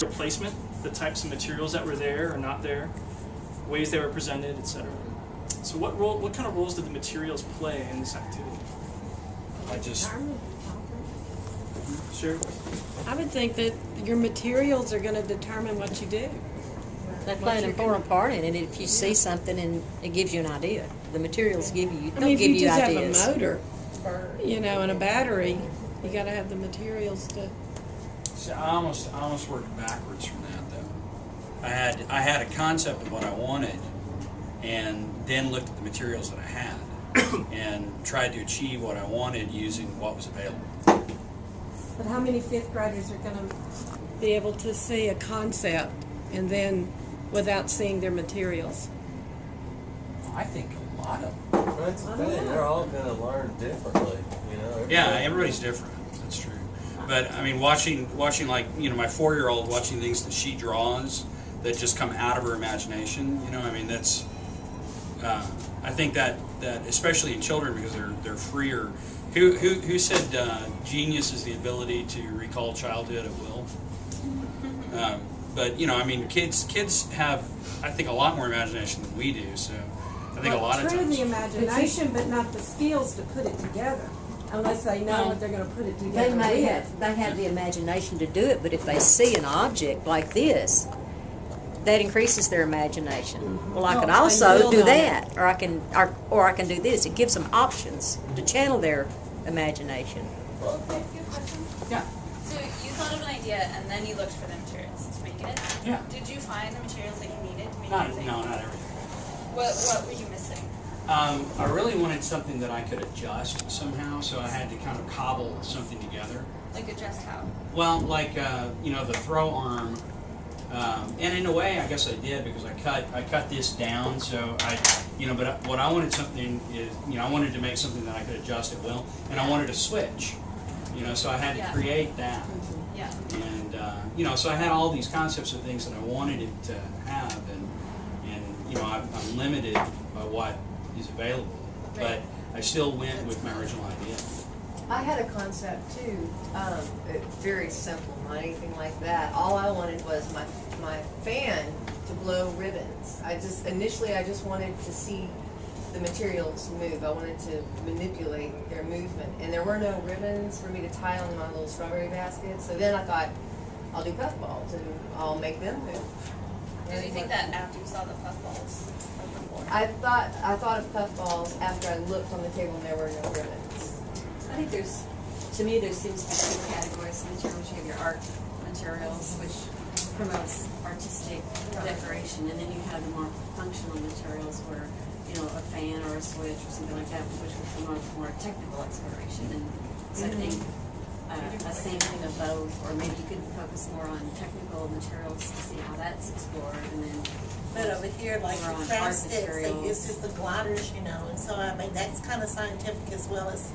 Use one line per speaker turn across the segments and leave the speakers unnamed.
placement, the types of materials that were there or not there, ways they were presented, etc. So what kind of roles did the materials play in this activity? Sure.
I would think that your materials are going to determine what you do.
They play an important part in it. If you see something and it gives you an idea, the materials give you
I mean, if
give
you just
ideas.
have a motor, and a battery, you got to have the materials to.
See, I almost worked backwards from that though. I had a concept of what I wanted, and then looked at the materials that I had, and tried to achieve what I wanted using what was available.
But how many fifth graders are going to be able to see a concept and then without seeing their materials?
I think a lot of them.
That's the thing. They're all going to learn differently.
Yeah, everybody's different. That's true. But I mean, watching like my 4-year-old watching things that she draws that just come out of her imagination. I mean that's. I think that especially in children because they're freer. Who said genius is the ability to recall childhood at will? But I mean, kids have I think a lot more imagination than we do. So I think a lot of times.
The imagination, but not the skills to put it together. Unless they know what they're going to put it together.
They have the imagination to do it, but if they see an object like this, that increases their imagination. Well, I can also do that, or I can do this. It gives them options to channel their imagination.
Well, can I ask you a question?
Yeah.
So you thought of an idea and then you looked for the materials to make it?
Yeah.
Did you find the materials that you needed to make
Not
anything?
everything.
What were you missing?
I really wanted something that I could adjust somehow, so I had to kind of cobble something together.
Like adjust how?
Well, like the throw arm, and in a way, I guess I did because I cut this down. So but what I wanted something is I wanted to make something that I could adjust at will, and I wanted a switch. So I had to create that.
Yeah.
And so I had all these concepts of things that I wanted it to have, and I'm limited by what is available, but I still went with my original idea.
I had a concept too, very simple, not anything like that. All I wanted was my fan to blow ribbons. Initially I just wanted to see the materials move. I wanted to manipulate their movement, and there were no ribbons for me to tie on my little strawberry basket. So then I thought, I'll do puffballs and I'll make them move.
Did you think that after you saw the puffballs?
I thought of puffballs after I looked on the table and there were no ribbons.
I think there seems to be two categories of materials. You have your art materials, which promotes artistic decoration, and then you have the more functional materials where, a fan or a switch or something like that, which would promote more technical exploration. And so I think a sampling of both, or maybe you could focus more on technical materials to see how that's explored, and then
But over here, like
More
the
on
craft
art
sticks,
materials.
it's just the gliders, and so I mean that's kind of scientific as well as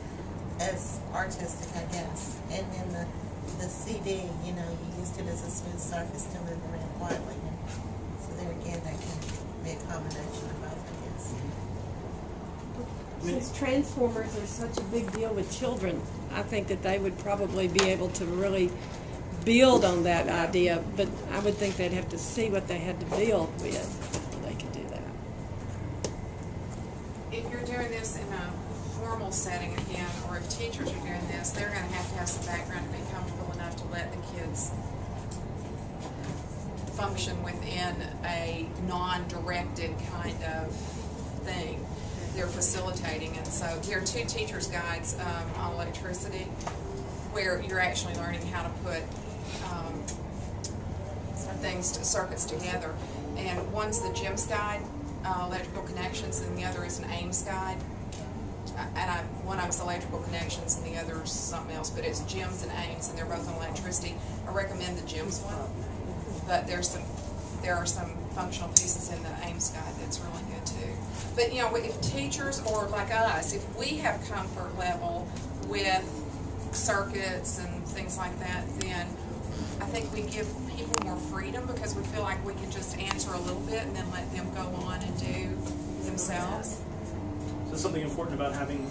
artistic, I guess. And then the CD, you used it as a smooth surface to move around quietly. And so there again, that can be a combination of both, I guess.
Since Transformers are such a big deal with children, I think that they would probably be able to really build on that idea, but I would think they'd have to see what they had to build with before they could do that.
If you're doing this in a formal setting again, or if teachers are doing this, they're going to have some background to be comfortable enough to let the kids function within a non-directed kind of thing. They're facilitating, and so there are 2 teachers' guides on electricity where you're actually learning how to put circuits together. And one's the GEMS guide, electrical connections, and the other is an AIMS guide. One of them's electrical connections and the other is something else, but it's GEMS and AIMS, and they're both on electricity. I recommend the GEMS one, but there are some functional pieces in the AIMS guide that's really good too. But if teachers or like us, if we have comfort level with circuits and things like that, then I think we give people more freedom because we feel like we can just answer a little bit and then let them go on and do themselves.
So something important about having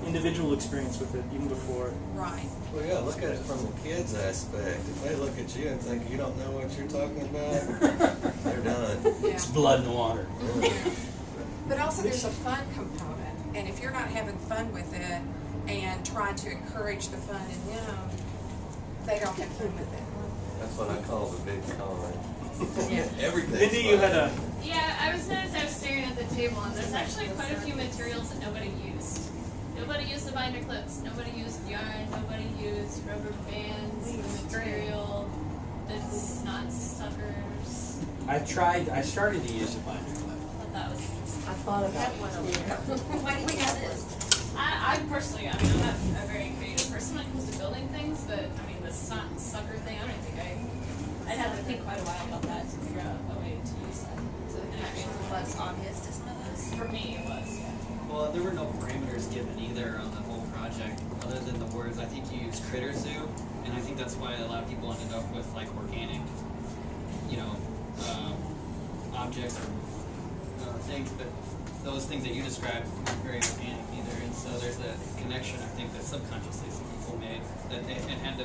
individual experience with it even before.
Right.
Well, yeah, look at it from the kids' aspect. If they look at you and think you don't know what you're talking about, they're done.
Yeah.
It's blood in the water.
But also there's a fun component, and if you're not having fun with it and trying to encourage the fun in them, they don't have fun with it.
That's what I call the big con.
Yeah.
Everything.
Mindy, you had a.
Yeah, I was staring at the table, and there's actually quite a few materials that nobody used. Nobody used the binder clips, nobody used yarn, nobody used rubber bands, the material that's not suckers.
I started to use a binder clip.
I thought that was.
I thought about it.
Why do you have this? I personally, I'm not a very creative person when it comes to building things, but I mean, the sucker thing, I don't think I'd have to think quite a while about that to figure out a way to use that. So it actually was less obvious to some of those. For me, it was, yeah.
Well, there were no parameters given either on the whole project, other than the words. I think you used Critter Zoo, and I think that's why a lot of people ended up with like organic, objects or things. But those things that you described weren't very organic either, and so there's that connection I think that subconsciously some people made that it had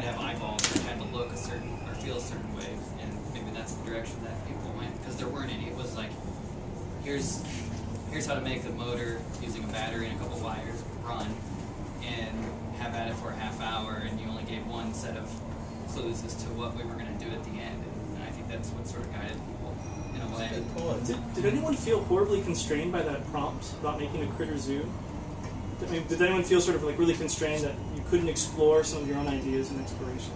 to have eyeballs, it had to look a certain or feel a certain way, and maybe that's the direction that people went because there weren't any. It was like, here's how to make a motor using a battery and a couple wires run, and have at it for a half hour, and you only gave one set of clues as to what we were going to do at the end, and I think that's what sort of guided people in a way.
Good point.
Did anyone feel horribly constrained by that prompt about making a critter zoo? I mean, did anyone feel sort of like really constrained that you couldn't explore some of your own ideas and exploration?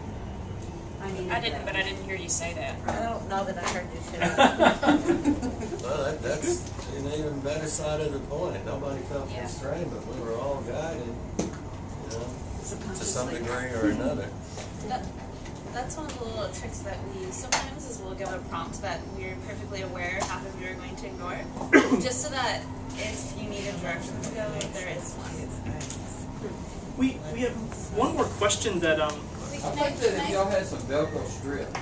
I didn't, but I didn't hear you say that.
I don't know that I heard you say that.
Well, that's an even better side of the point. Nobody felt
Yeah.
constrained, but we were all guided, to some degree or another.
That's one of the little tricks that we use sometimes is we'll give a prompt that we're perfectly aware half of you are going to ignore, just so that if you need a direction to go, there is one.
We have one more question that
I think that if y'all had some Velcro strips,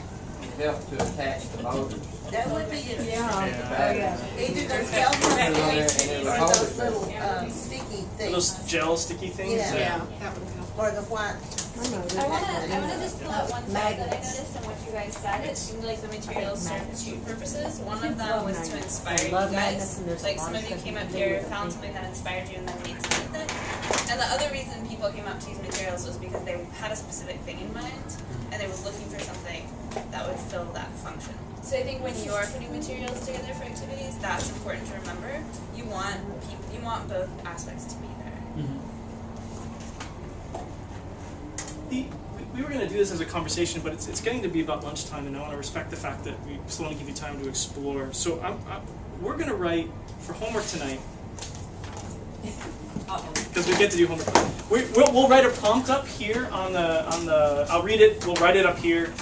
it'd help to attach the motors.
That would be,
Yeah.
either those
And then
Velcro or those little, sticky things.
those gel sticky things.
Yeah.
That would help.
Or the white.
I wanna just pull out one thing that I noticed in what you guys said. It seemed like the materials served two purposes. One of them was to inspire you guys. Like some of you came up here, found something that inspired you, and then made something with it. And the other reason people came up to these materials was because they had a specific thing in mind, and they were looking for something that would fill that function. So I think when you are putting materials together for activities, that's important to remember. You want both aspects to be there.
We were going to do this as a conversation, but it's getting to be about lunchtime, and I want to respect the fact that we still want to give you time to explore. So we're going to write for homework tonight, because we get to do homework. We'll write a prompt up here on the. I'll read it. We'll write it up here.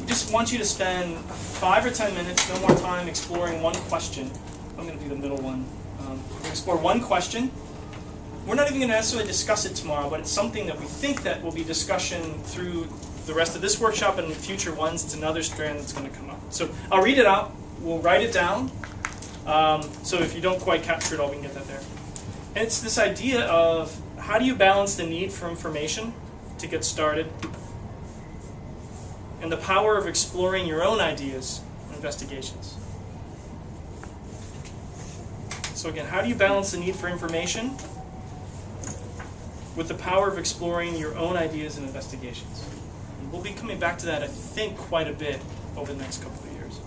Just want you to spend 5 or 10 minutes, no more time, exploring one question. I'm going to do the middle one. Explore one question. We're not even going to necessarily discuss it tomorrow, but it's something that we think that will be discussion through the rest of this workshop and future ones. It's another strand that's going to come up. So I'll read it out. We'll write it down. So if you don't quite capture it all, we can get that there. And it's this idea of how do you balance the need for information to get started and the power of exploring your own ideas and investigations. So again, how do you balance the need for information with the power of exploring your own ideas and investigations? And we'll be coming back to that, I think, quite a bit over the next couple of years.